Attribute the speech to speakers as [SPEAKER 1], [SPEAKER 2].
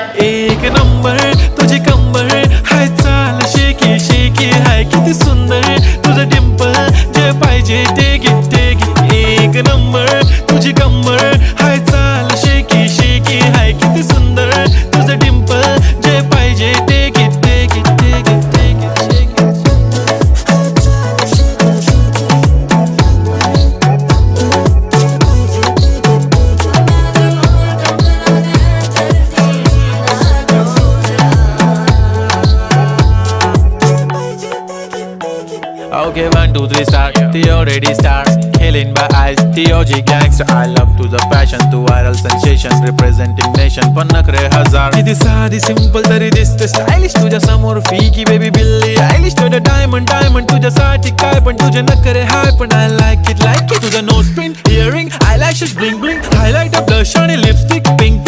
[SPEAKER 1] एक नंबर तुझी कंबर हाय, चाल शेकी शेकी हाय, किती सुंदर तुझं डिंपल, जे पाहिजे ते घे. एक नंबर तुझी कंबर हाय, चाल शेकी शेकी हाय, किती सुंदर तुझं डिंपल, जे पाहिजे ते घे. Okay, 1, 2, 3 start. The already start. Killing by eyes. The OG gangster. I love to the passion, to viral sensation, representing nation. पन्नकरे हजार. किती साधी simple तरी दिसते stylish तुझ्या समोर फीकी baby बिल्ली आयलिश. तुझं diamond तुझ्यासाठी काय पण तुझे नखरे हाय, पण I like it. तुझं nose pin, earring, eyelashes bling bling, highlighter, blush आणि lipstick pink.